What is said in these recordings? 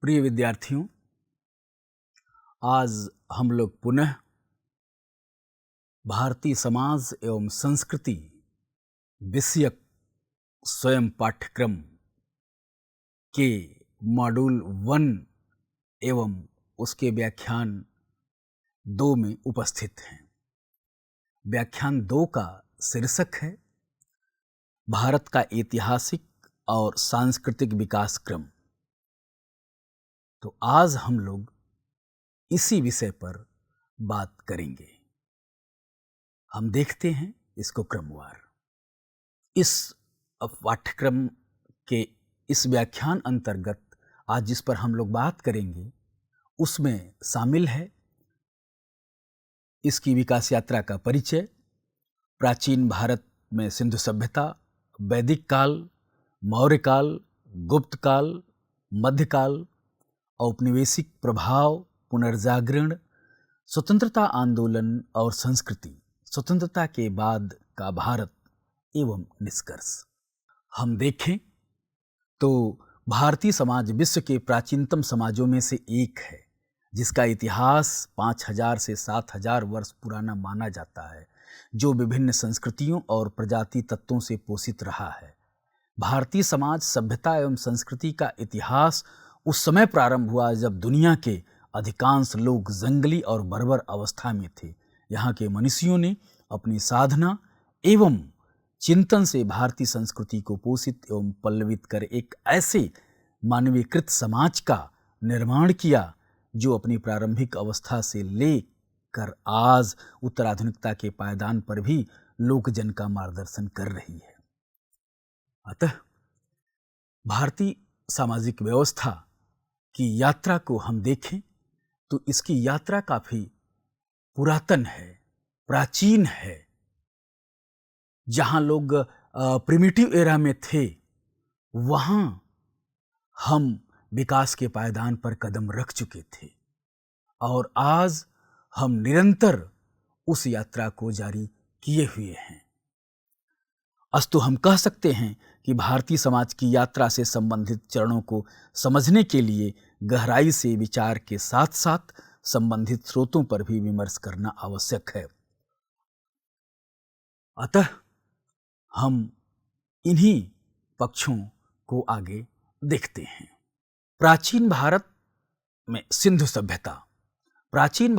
प्रिय विद्यार्थियों, आज हम लोग पुनः भारतीय समाज एवं संस्कृति विषयक स्वयं पाठ्यक्रम के मॉड्यूल 1 एवं उसके व्याख्यान 2 में उपस्थित हैं। व्याख्यान 2 का शीर्षक है भारत का ऐतिहासिक और सांस्कृतिक विकास क्रम। तो आज हम लोग इसी विषय पर बात करेंगे। हम देखते हैं इसको क्रमवार। इस पाठ्यक्रम के इस व्याख्यान अंतर्गत आज जिस पर हम लोग बात करेंगे उसमें शामिल है इसकी विकास यात्रा का परिचय, प्राचीन भारत में सिंधु सभ्यता, वैदिक काल, मौर्य काल, गुप्त काल, मध्यकाल, औपनिवेशिक प्रभाव, पुनर्जागरण, स्वतंत्रता आंदोलन और संस्कृति, स्वतंत्रता के बाद का भारत एवं निष्कर्ष। हम देखें तो भारतीय समाज विश्व के प्राचीनतम समाजों में से एक है, जिसका इतिहास 5000 से 7000 वर्ष पुराना माना जाता है, जो विभिन्न संस्कृतियों और प्रजाति तत्वों से पोषित रहा है। भारतीय समाज सभ्यता एवं संस्कृति का इतिहास उस समय प्रारंभ हुआ जब दुनिया के अधिकांश लोग जंगली और बर्बर अवस्था में थे। यहाँ के मनुष्यों ने अपनी साधना एवं चिंतन से भारतीय संस्कृति को पोषित एवं पल्लवित कर एक ऐसे मानवीकृत समाज का निर्माण किया जो अपनी प्रारंभिक अवस्था से लेकर आज उत्तराधुनिकता के पायदान पर भी लोकजन का मार्गदर्शन कर रही है। अतः भारतीय सामाजिक व्यवस्था की यात्रा को हम देखें तो इसकी यात्रा काफी पुरातन है, प्राचीन है। जहां लोग प्रिमिटिव एरा में थे, वहां हम विकास के पायदान पर कदम रख चुके थे और आज हम निरंतर उस यात्रा को जारी किए हुए हैं। अस्तु हम कह सकते हैं कि भारतीय समाज की यात्रा से संबंधित चरणों को समझने के लिए गहराई से विचार के साथ साथ संबंधित स्रोतों पर भी विमर्श करना आवश्यक है। अतः हम इन्हीं पक्षों को आगे देखते हैं। प्राचीन भारत में सिंधु सभ्यता। प्राचीन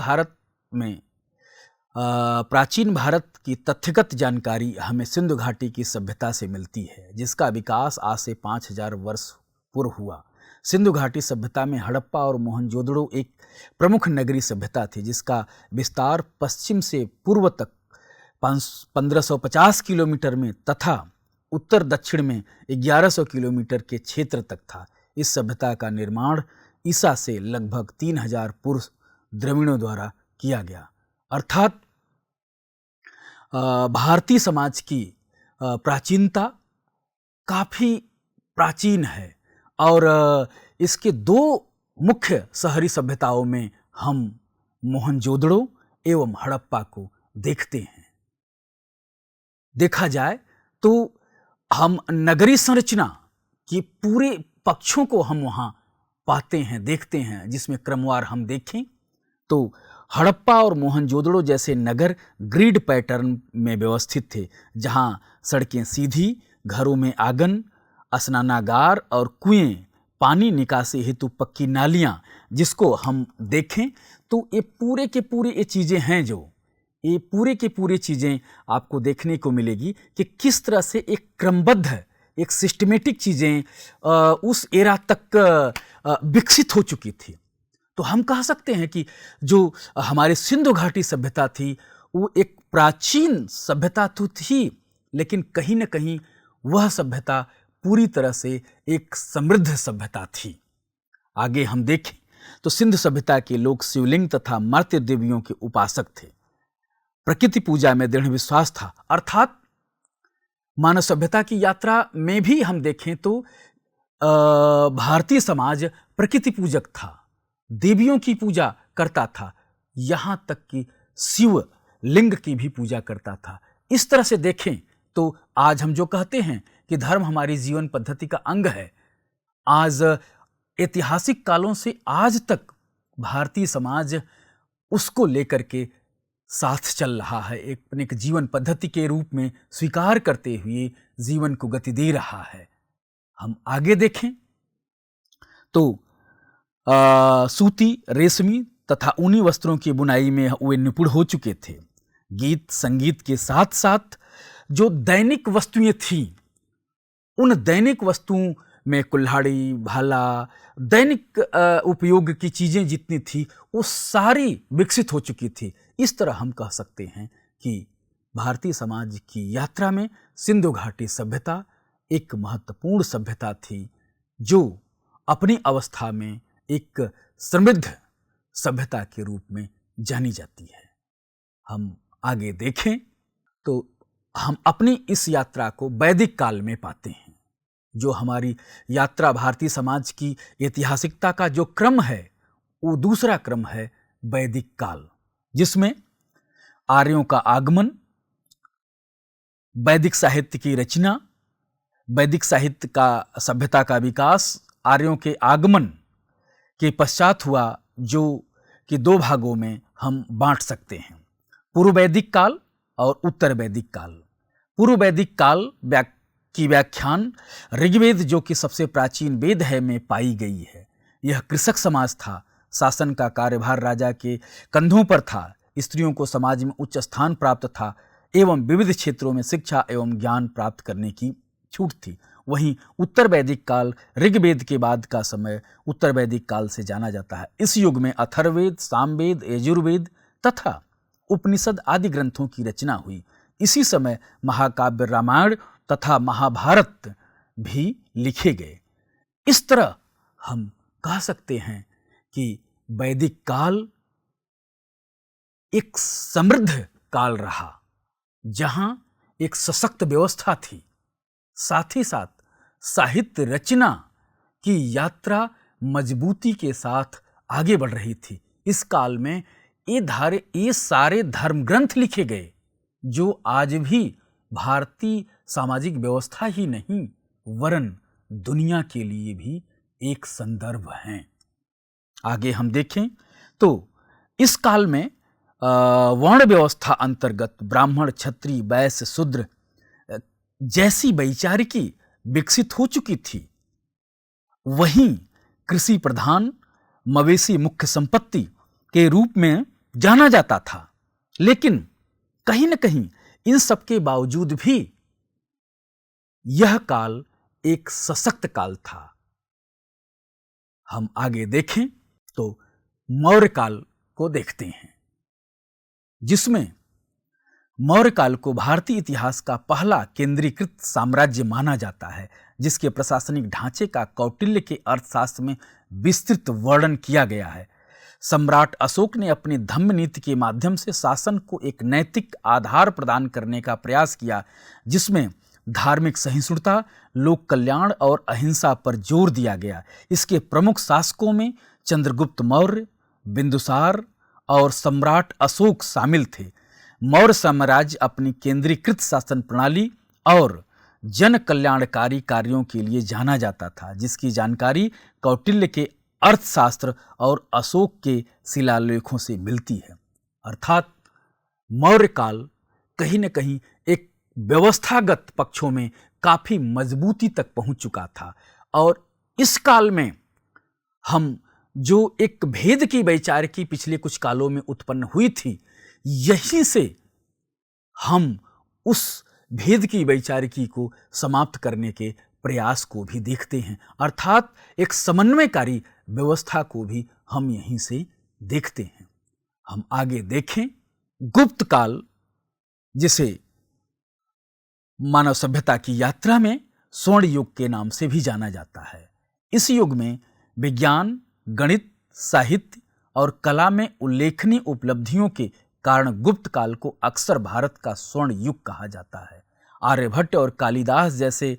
भारत की तथ्यगत जानकारी हमें सिंधु घाटी की सभ्यता से मिलती है, जिसका विकास आज से 5000 वर्ष पूर्व हुआ। सिंधु घाटी सभ्यता में हड़प्पा और मोहनजोदड़ो एक प्रमुख नगरीय सभ्यता थी, जिसका विस्तार पश्चिम से पूर्व तक 1550 किलोमीटर में तथा उत्तर दक्षिण में 1100 किलोमीटर के क्षेत्र तक था। इस सभ्यता का निर्माण ईसा से लगभग 3000 पूर्व द्रविड़ों द्वारा किया गया। अर्थात भारतीय समाज की प्राचीनता काफी प्राचीन है और इसके 2 मुख्य शहरी सभ्यताओं में हम मोहनजोदड़ो एवं हड़प्पा को देखते हैं। देखा जाए तो हम नगरीय संरचना की पूरे पक्षों को हम वहां पाते हैं, देखते हैं, जिसमें क्रमवार हम देखें तो हड़प्पा और मोहनजोदड़ो जैसे नगर ग्रिड पैटर्न में व्यवस्थित थे, जहां सड़कें सीधी, घरों में आंगन, स्नानागार और कुएं, पानी निकासी हेतु पक्की नालियां, जिसको हम देखें तो ये पूरे के पूरे ये चीजें हैं, जो ये पूरे के पूरे चीजें आपको देखने को मिलेगी कि किस तरह से एक क्रमबद्ध, एक सिस्टमेटिक चीजें उस एरा तक विकसित हो चुकी थी। तो हम कह सकते हैं कि जो हमारे सिंधु घाटी सभ्यता थी वो एक प्राचीन सभ्यता तो थी, लेकिन कहीं न कहीं वह सभ्यता पूरी तरह से एक समृद्ध सभ्यता थी। आगे हम देखें तो सिंधु सभ्यता के लोग शिवलिंग तथा मर्त्य देवियों के उपासक थे। प्रकृति पूजा में दृढ़ विश्वास था। अर्थात मानव सभ्यता की यात्रा में भी हम देखें तो भारतीय समाज प्रकृति पूजक था, देवियों की पूजा करता था, यहां तक कि शिव लिंग की भी पूजा करता था। इस तरह से देखें तो आज हम जो कहते हैं कि धर्म हमारी जीवन पद्धति का अंग है, आज ऐतिहासिक कालों से आज तक भारतीय समाज उसको लेकर के साथ चल रहा है, एक जीवन पद्धति के रूप में स्वीकार करते हुए जीवन को गति दे रहा है। हम आगे देखें तो सूती, रेशमी तथा ऊनी वस्त्रों की बुनाई में वे निपुण हो चुके थे। गीत संगीत के साथ साथ जो दैनिक वस्तुएं थीं, उन दैनिक वस्तुओं में कुल्हाड़ी, भाला, दैनिक उपयोग की चीजें जितनी थी वो सारी विकसित हो चुकी थी। इस तरह हम कह सकते हैं कि भारतीय समाज की यात्रा में सिंधु घाटी सभ्यता एक महत्वपूर्ण सभ्यता थी, जो अपनी अवस्था में एक समृद्ध सभ्यता के रूप में जानी जाती है। हम आगे देखें तो हम अपनी इस यात्रा को वैदिक काल में पाते हैं। जो हमारी यात्रा भारतीय समाज की ऐतिहासिकता का जो क्रम है, वो दूसरा क्रम है वैदिक काल, जिसमें आर्यों का आगमन, वैदिक साहित्य की रचना, वैदिक साहित्य का सभ्यता का विकास आर्यों के आगमन के पश्चात हुआ, जो कि दो भागों में हम बांट सकते हैं, पूर्व वैदिक काल और उत्तर वैदिक काल। पूर्व वैदिक काल की व्याख्यान ऋग्वेद, जो कि सबसे प्राचीन वेद है, में पाई गई है। यह कृषक समाज था। शासन का कार्यभार राजा के कंधों पर था। स्त्रियों को समाज में उच्च स्थान प्राप्त था एवं विविध क्षेत्रों में शिक्षा एवं ज्ञान प्राप्त करने की छूट थी। वहीं उत्तर वैदिक काल, ऋग्वेद के बाद का समय उत्तर वैदिक काल से जाना जाता है। इस युग में अथर्ववेद, सामवेद, यजुर्वेद तथा उपनिषद आदि ग्रंथों की रचना हुई। इसी समय महाकाव्य रामायण तथा महाभारत भी लिखे गए। इस तरह हम कह सकते हैं कि वैदिक काल एक समृद्ध काल रहा, जहां एक सशक्त व्यवस्था थी, साथ ही साथ साहित्य रचना की यात्रा मजबूती के साथ आगे बढ़ रही थी। इस काल में ये सारे धर्म ग्रंथ लिखे गए, जो आज भी भारतीय सामाजिक व्यवस्था ही नहीं वरन दुनिया के लिए भी एक संदर्भ हैं। आगे हम देखें तो इस काल में वर्ण व्यवस्था अंतर्गत ब्राह्मण, क्षत्रिय, वैश्य, शूद्र जैसी वैचारिकी विकसित हो चुकी थी। वहीं कृषि प्रधान, मवेशी मुख्य संपत्ति के रूप में जाना जाता था। लेकिन कहीं न कहीं इन सब के बावजूद भी यह काल एक सशक्त काल था। हम आगे देखें तो मौर्य काल को देखते हैं, जिसमें मौर्य काल को भारतीय इतिहास का पहला केंद्रीकृत साम्राज्य माना जाता है, जिसके प्रशासनिक ढांचे का कौटिल्य के अर्थशास्त्र में विस्तृत वर्णन किया गया है। सम्राट अशोक ने अपनी धम्म नीति के माध्यम से शासन को एक नैतिक आधार प्रदान करने का प्रयास किया, जिसमें धार्मिक सहिष्णुता, लोक कल्याण और अहिंसा पर जोर दिया गया। इसके प्रमुख शासकों में चंद्रगुप्त मौर्य, बिंदुसार और सम्राट अशोक शामिल थे। मौर्य साम्राज्य अपनी केंद्रीकृत शासन प्रणाली और जन कल्याणकारी कार्यों के लिए जाना जाता था, जिसकी जानकारी कौटिल्य के अर्थशास्त्र और अशोक के शिलालेखों से मिलती है। अर्थात मौर्य काल कहीं न कहीं एक व्यवस्थागत पक्षों में काफी मजबूती तक पहुंच चुका था। और इस काल में हम जो एक भेद की वैचारिकी पिछले कुछ कालों में उत्पन्न हुई थी, यहीं से हम उस भेद की वैचारिकी को समाप्त करने के प्रयास को भी देखते हैं। अर्थात एक समन्वयकारी व्यवस्था को भी हम यहीं से देखते हैं। हम आगे देखें गुप्त काल, जिसे मानव सभ्यता की यात्रा में स्वर्ण युग के नाम से भी जाना जाता है। इस युग में विज्ञान, गणित, साहित्य और कला में उल्लेखनीय उपलब्धियों के कारण गुप्त काल को अक्सर भारत का स्वर्ण युग कहा जाता है। आर्यभट्ट और कालिदास जैसे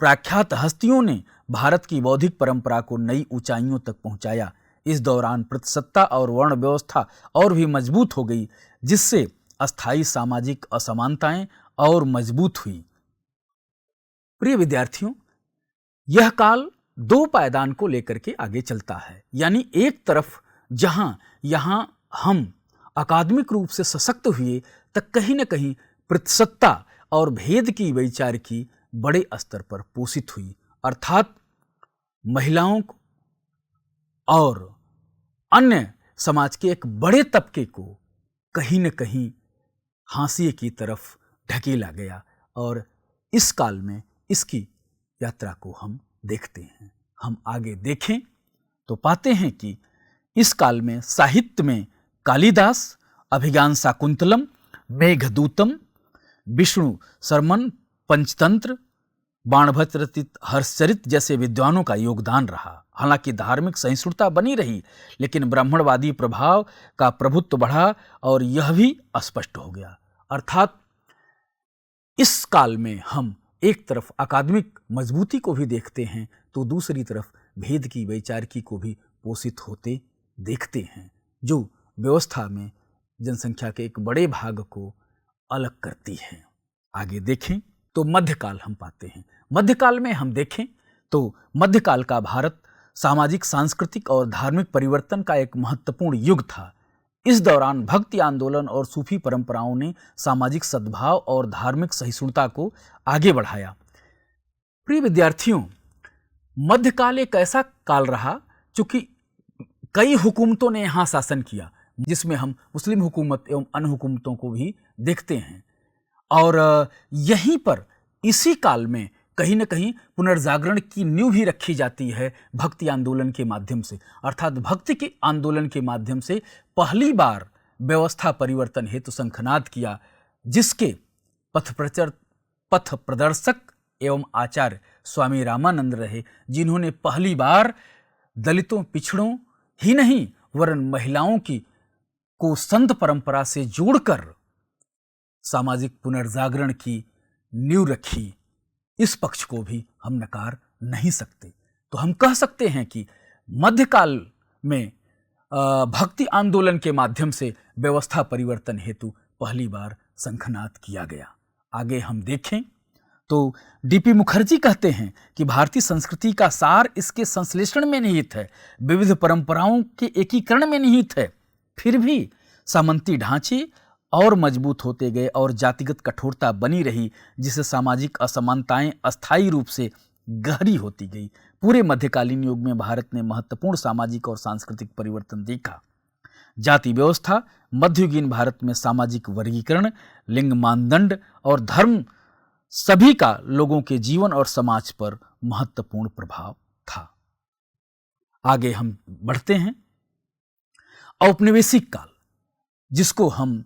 प्रख्यात हस्तियों ने भारत की बौद्धिक परंपरा को नई ऊंचाइयों तक पहुंचाया। इस दौरान प्रतिसत्ता और वर्ण व्यवस्था और भी मजबूत हो गई, जिससे अस्थायी सामाजिक असमानताएं और मजबूत हुई। प्रिय विद्यार्थियों, यह काल दो पायदान को लेकर के आगे चलता है। यानी एक तरफ जहां यहां हम अकादमिक रूप से सशक्त हुए, तक कहीं न कहीं प्रतिसत्ता और भेद की वैचार की बड़े स्तर पर पोषित हुई, अर्थात महिलाओं को और अन्य समाज के एक बड़े तबके को कहीं न कहीं हाशिए की तरफ ढकेला गया। और इस काल में इसकी यात्रा को हम देखते हैं। हम आगे देखें तो पाते हैं कि इस काल में साहित्य में कालिदास, अभिज्ञान शाकुंतलम, मेघदूतम, विष्णु शर्मन, पंचतंत्र, बाणभट्ट रचित हर्षचरित जैसे विद्वानों का योगदान रहा। हालांकि धार्मिक सहिष्णुता बनी रही, लेकिन ब्राह्मणवादी प्रभाव का प्रभुत्व बढ़ा और यह भी स्पष्ट हो गया। अर्थात इस काल में हम एक तरफ अकादमिक मजबूती को भी देखते हैं तो दूसरी तरफ भेद की वैचारिकी को भी पोषित होते देखते हैं, जो व्यवस्था में जनसंख्या के एक बड़े भाग को अलग करती है। आगे देखें तो मध्यकाल हम पाते हैं। मध्यकाल में हम देखें तो मध्यकाल का भारत सामाजिक, सांस्कृतिक और धार्मिक परिवर्तन का एक महत्वपूर्ण युग था। इस दौरान भक्ति आंदोलन और सूफी परंपराओं ने सामाजिक सद्भाव और धार्मिक सहिष्णुता को आगे बढ़ाया। प्रिय विद्यार्थियों, मध्यकाल एक ऐसा काल रहा चूंकि कई हुकूमतों ने यहाँ शासन किया, जिसमें हम मुस्लिम हुकूमत एवं अन्य हुकूमतों को भी देखते हैं। और यहीं पर इसी काल में कहीं न कहीं पुनर्जागरण की नींव भी रखी जाती है भक्ति आंदोलन के माध्यम से। अर्थात भक्ति के आंदोलन के माध्यम से पहली बार व्यवस्था परिवर्तन हेतु शंखनाद किया, जिसके पथ प्रदर्शक एवं आचार्य स्वामी रामानंद रहे, जिन्होंने पहली बार दलितों, पिछड़ों ही नहीं वरन महिलाओं को संत परंपरा से जोड़कर सामाजिक पुनर्जागरण की नींव रखी। इस पक्ष को भी हम नकार नहीं सकते। तो हम कह सकते हैं कि मध्यकाल में भक्ति आंदोलन के माध्यम से व्यवस्था परिवर्तन हेतु पहली बार शंखनाद किया गया। आगे हम देखें तो डीपी मुखर्जी कहते हैं कि भारतीय संस्कृति का सार इसके संश्लेषण में निहित है, विविध परंपराओं के एकीकरण में निहित है। फिर भी सामंती ढांचे और मजबूत होते गए और जातिगत कठोरता बनी रही, जिससे सामाजिक असमानताएं अस्थायी रूप से गहरी होती गई। पूरे मध्यकालीन युग में भारत ने महत्वपूर्ण सामाजिक और सांस्कृतिक परिवर्तन देखा। जाति व्यवस्था, मध्ययुगीन भारत में सामाजिक वर्गीकरण, लिंग मानदंड और धर्म सभी का लोगों के जीवन और समाज पर महत्वपूर्ण प्रभाव था। आगे हम बढ़ते हैं। औपनिवेशिक काल, जिसको हम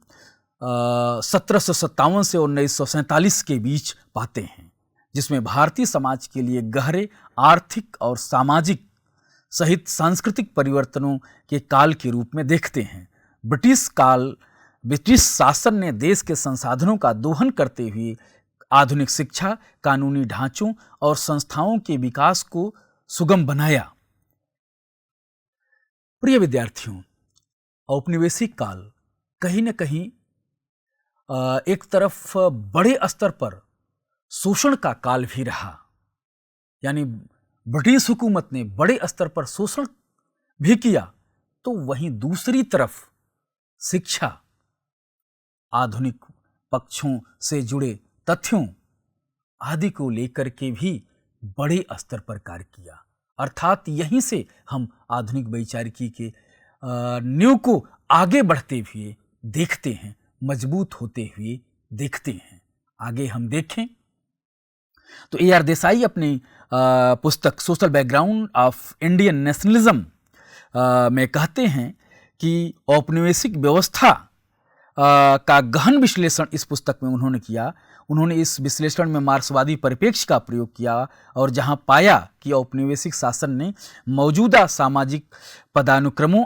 1757 से 1947 के बीच पाते हैं, जिसमें भारतीय समाज के लिए गहरे आर्थिक और सामाजिक सहित सांस्कृतिक परिवर्तनों के काल के रूप में देखते हैं। ब्रिटिश शासन ने देश के संसाधनों का दोहन करते हुए आधुनिक शिक्षा, कानूनी ढांचों और संस्थाओं के विकास को सुगम बनाया। प्रिय विद्यार्थियों, औपनिवेशिक काल कहीं न कहीं एक तरफ बड़े स्तर पर शोषण का काल भी रहा। यानी ब्रिटिश हुकूमत ने बड़े स्तर पर शोषण भी किया, तो वहीं दूसरी तरफ शिक्षा, आधुनिक पक्षों से जुड़े तथ्यों आदि को लेकर के भी बड़े स्तर पर कार्य किया। अर्थात यहीं से हम आधुनिक वैचारिकी के नींव को आगे बढ़ते हुए देखते हैं, मजबूत होते हुए देखते हैं। आगे हम देखें तो ए आर देसाई अपनी पुस्तक social background of Indian nationalism में कहते हैं कि औपनिवेशिक व्यवस्था का गहन विश्लेषण इस पुस्तक में उन्होंने किया। उन्होंने इस विश्लेषण में मार्क्सवादी परिप्रेक्ष्य का प्रयोग किया और जहां पाया कि औपनिवेशिक शासन ने मौजूदा सामाजिक पदानुक्रमों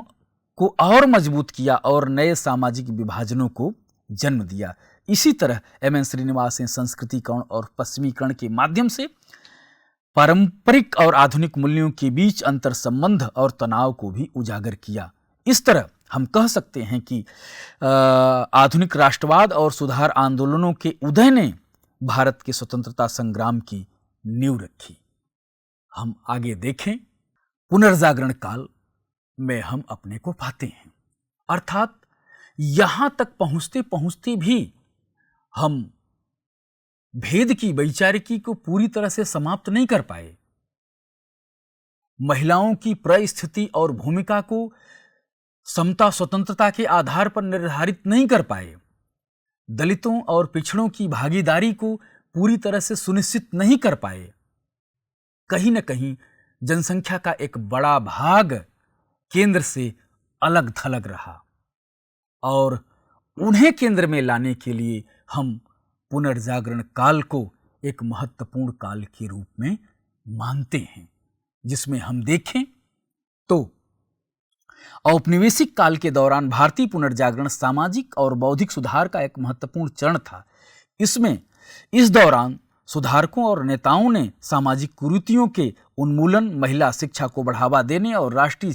को और मजबूत किया और नए सामाजिक विभाजनों को जन्म दिया। इसी तरह एम एन श्रीनिवास ने संस्कृतिकरण और पश्चिमीकरण के माध्यम से पारंपरिक और आधुनिक मूल्यों के बीच अंतर संबंध और तनाव को भी उजागर किया। इस तरह हम कह सकते हैं कि आधुनिक राष्ट्रवाद और सुधार आंदोलनों के उदय ने भारत के स्वतंत्रता संग्राम की नींव रखी। हम आगे देखें, पुनर्जागरण काल में हम अपने को पाते हैं। अर्थात यहां तक पहुंचते पहुंचते भी हम भेद की वैचारिकी को पूरी तरह से समाप्त नहीं कर पाए। महिलाओं की परिस्थिति और भूमिका को समता स्वतंत्रता के आधार पर निर्धारित नहीं कर पाए। दलितों और पिछड़ों की भागीदारी को पूरी तरह से सुनिश्चित नहीं कर पाए। कहीं न कहीं जनसंख्या का एक बड़ा भाग केंद्र से अलग थलग रहा और उन्हें केंद्र में लाने के लिए हम पुनर्जागरण काल को एक महत्वपूर्ण काल के रूप में मानते हैं, जिसमें हम देखें तो औपनिवेशिक काल के दौरान भारतीय पुनर्जागरण सामाजिक और बौद्धिक सुधार का एक महत्वपूर्ण चरण था। इस दौरान सुधारकों और नेताओं ने सामाजिक कुरीतियों के उन्मूलन, महिला शिक्षा को बढ़ावा देने और राष्ट्रीय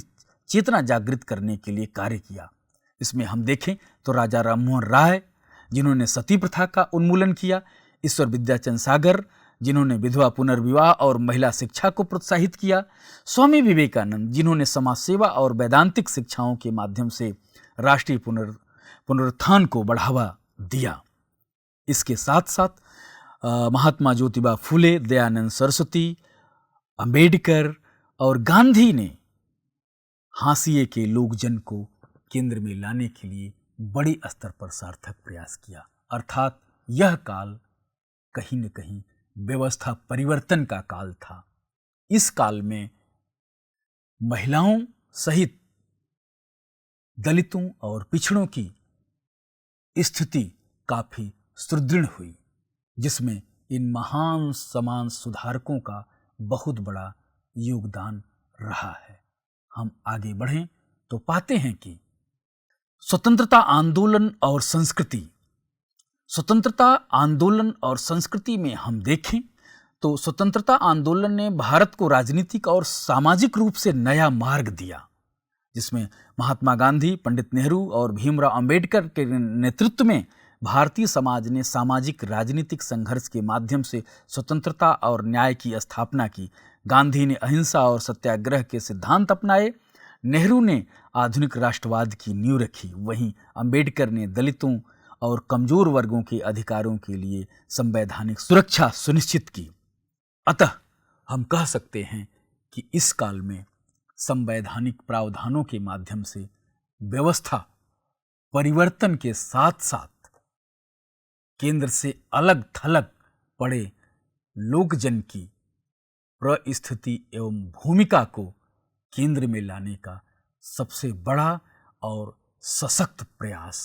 चेतना जागृत करने के लिए कार्य किया। इसमें हम देखें तो राजा राममोहन राय, जिन्होंने सती प्रथा का उन्मूलन किया, ईश्वर विद्याचंद सागर, जिन्होंने विधवा पुनर्विवाह और महिला शिक्षा को प्रोत्साहित किया, स्वामी विवेकानंद, जिन्होंने समाज सेवा और वैदांतिक शिक्षाओं के माध्यम से राष्ट्रीय पुनरुत्थान को बढ़ावा दिया। इसके साथ साथ महात्मा ज्योतिबा फुले, दयानंद सरस्वती, अंबेडकर और गांधी ने हाशिए के लोकजन को केंद्र में लाने के लिए बड़े स्तर पर सार्थक प्रयास किया। अर्थात यह काल कहीं न कहीं व्यवस्था परिवर्तन का काल था। इस काल में महिलाओं सहित दलितों और पिछड़ों की स्थिति काफी सुदृढ़ हुई, जिसमें इन महान समाज सुधारकों का बहुत बड़ा योगदान रहा है। हम आगे बढ़ें तो पाते हैं कि स्वतंत्रता आंदोलन और संस्कृति में हम देखें तो स्वतंत्रता आंदोलन ने भारत को राजनीतिक और सामाजिक रूप से नया मार्ग दिया, जिसमें महात्मा गांधी, पंडित नेहरू और भीमराव अंबेडकर के नेतृत्व में भारतीय समाज ने सामाजिक राजनीतिक संघर्ष के माध्यम से स्वतंत्रता और न्याय की स्थापना की। गांधी ने अहिंसा और सत्याग्रह के सिद्धांत अपनाए, नेहरू ने आधुनिक राष्ट्रवाद की नींव रखी, वहीं अंबेडकर ने दलितों और कमजोर वर्गों के अधिकारों के लिए संवैधानिक सुरक्षा सुनिश्चित की। अतः हम कह सकते हैं कि इस काल में संवैधानिक प्रावधानों के माध्यम से व्यवस्था परिवर्तन के साथ साथ केंद्र से अलग थलग पड़े लोकजन की परिस्थिति एवं भूमिका को केंद्र में लाने का सबसे बड़ा और सशक्त प्रयास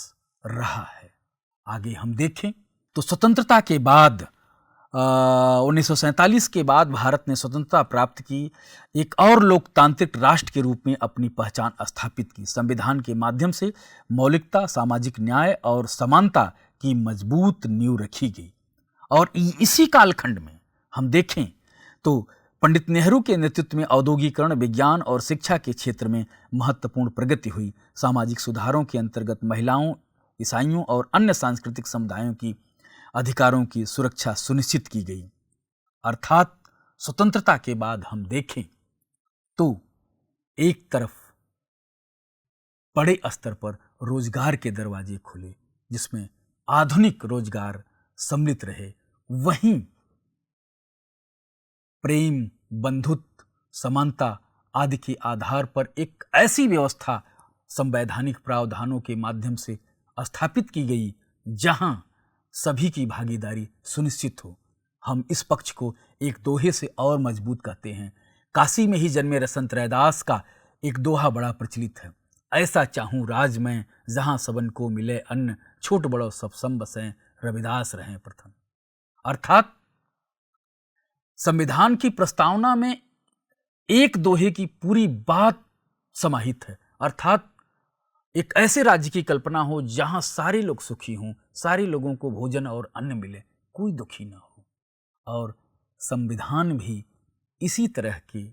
रहा है। आगे हम देखें तो स्वतंत्रता के बाद 1947 के बाद भारत ने स्वतंत्रता प्राप्त की, एक और लोकतांत्रिक राष्ट्र के रूप में अपनी पहचान स्थापित की। संविधान के माध्यम से मौलिकता, सामाजिक न्याय और समानता की मजबूत नींव रखी गई। और इसी कालखंड में हम देखें तो पंडित नेहरू के नेतृत्व में औद्योगिकरण, विज्ञान और शिक्षा के क्षेत्र में महत्वपूर्ण प्रगति हुई। सामाजिक सुधारों के अंतर्गत महिलाओं, ईसाइयों और अन्य सांस्कृतिक समुदायों की अधिकारों की सुरक्षा सुनिश्चित की गई। अर्थात स्वतंत्रता के बाद हम देखें तो एक तरफ बड़े स्तर पर रोजगार के दरवाजे खुले, जिसमें आधुनिक रोजगार सम्मिलित रहे, वहीं प्रेम, बंधुत्व, समानता आदि के आधार पर एक ऐसी व्यवस्था संवैधानिक प्रावधानों के माध्यम से स्थापित की गई जहां सभी की भागीदारी सुनिश्चित हो। हम इस पक्ष को एक दोहे से और मजबूत करते हैं। काशी में ही जन्मे रसंत रैदास का एक दोहा बड़ा प्रचलित है, ऐसा चाहूं राज में जहां सबन को मिले अन्न, छोट बड़ो सब सम बसें, रविदास रहें प्रथम। अर्थात संविधान की प्रस्तावना में एक दोहे की पूरी बात समाहित है। अर्थात एक ऐसे राज्य की कल्पना हो जहां सारे लोग सुखी हों, सारे लोगों को भोजन और अन्न मिले, कोई दुखी ना हो। और संविधान भी इसी तरह के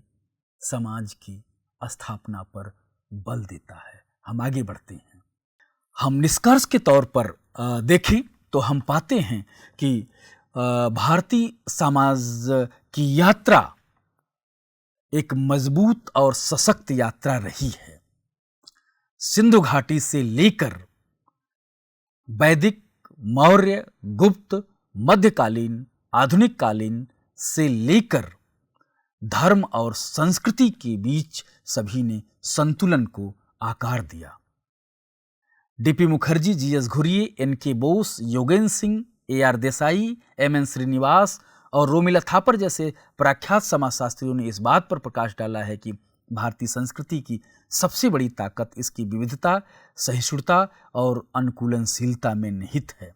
समाज की स्थापना पर बल देता है। हम आगे बढ़ते हैं। हम निष्कर्ष के तौर पर देखें तो हम पाते हैं कि भारतीय समाज की यात्रा एक मजबूत और सशक्त यात्रा रही है। सिंधु घाटी से लेकर वैदिक, मौर्य, गुप्त, मध्यकालीन, आधुनिक कालीन से लेकर धर्म और संस्कृति के बीच सभी ने संतुलन को आकार दिया। D P Mukherjee, G S Ghurye, N K Bose, Yogendra Singh, A R Desai, M N Srinivas और रोमिला थापर जैसे प्रख्यात समाजशास्त्रियों ने इस बात पर प्रकाश डाला है कि भारतीय संस्कृति की सबसे बड़ी ताकत इसकी विविधता, सहिष्णुता और अनुकूलनशीलता में निहित है।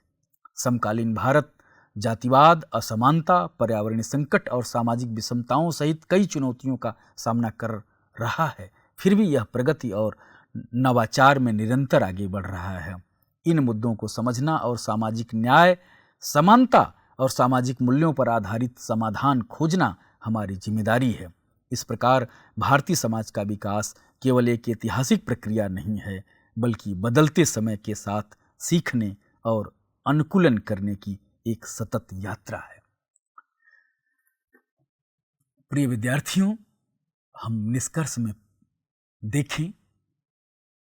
समकालीन भारत जातिवाद, असमानता, पर्यावरणीय संकट और सामाजिक विषमताओं सहित कई चुनौतियों का सामना कर रहा है, फिर भी यह प्रगति और नवाचार में निरंतर आगे बढ़ रहा है। इन मुद्दों को समझना और सामाजिक न्याय, समानता और सामाजिक मूल्यों पर आधारित समाधान खोजना हमारी जिम्मेदारी है। इस प्रकार भारतीय समाज का विकास केवल एक ऐतिहासिक प्रक्रिया नहीं है, बल्कि बदलते समय के साथ सीखने और अनुकूलन करने की एक सतत यात्रा है। प्रिय विद्यार्थियों, हम निष्कर्ष में देखें,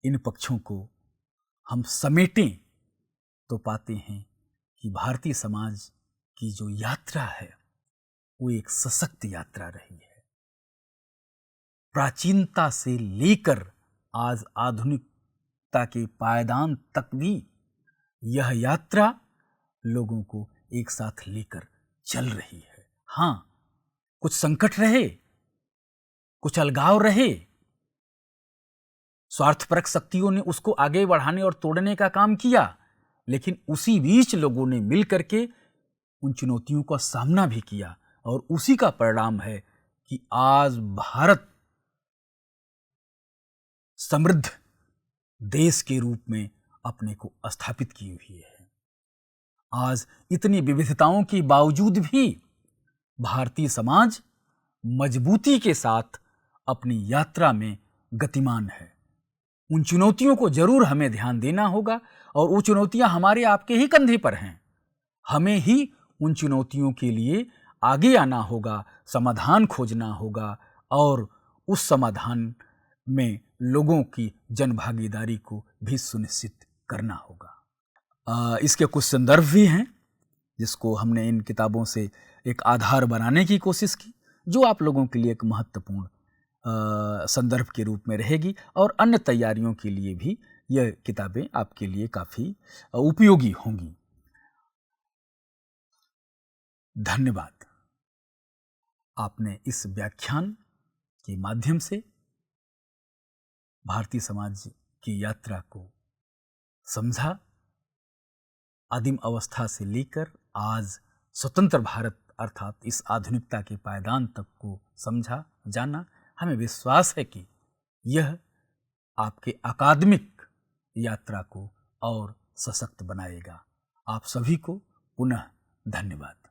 इन पक्षों को हम समेटें तो पाते हैं कि भारतीय समाज की जो यात्रा है वो एक सशक्त यात्रा रही है। प्राचीनता से लेकर आज आधुनिकता के पायदान तक भी यह यात्रा लोगों को एक साथ लेकर चल रही है। हाँ, कुछ संकट रहे, कुछ अलगाव रहे, स्वार्थपरक शक्तियों ने उसको आगे बढ़ाने और तोड़ने का काम किया, लेकिन उसी बीच लोगों ने मिल करके उन चुनौतियों का सामना भी किया और उसी का परिणाम है कि आज भारत समृद्ध देश के रूप में अपने को स्थापित की हुई है। आज इतनी विविधताओं के बावजूद भी भारतीय समाज मजबूती के साथ अपनी यात्रा में गतिमान है। उन चुनौतियों को जरूर हमें ध्यान देना होगा और वो चुनौतियां हमारे आपके ही कंधे पर हैं। हमें ही उन चुनौतियों के लिए आगे आना होगा, समाधान खोजना होगा और उस समाधान में लोगों की जनभागीदारी को भी सुनिश्चित करना होगा। इसके कुछ संदर्भ भी हैं जिसको हमने इन किताबों से एक आधार बनाने की कोशिश की, जो आप लोगों के लिए एक महत्वपूर्ण संदर्भ के रूप में रहेगी और अन्य तैयारियों के लिए भी यह किताबें आपके लिए काफ़ी उपयोगी होंगी। धन्यवाद। आपने इस व्याख्यान के माध्यम से भारतीय समाज की यात्रा को समझा, आदिम अवस्था से लेकर आज स्वतंत्र भारत अर्थात इस आधुनिकता के पायदान तक को समझा, जाना। हमें विश्वास है कि यह आपके अकादमिक यात्रा को और सशक्त बनाएगा। आप सभी को पुनः धन्यवाद।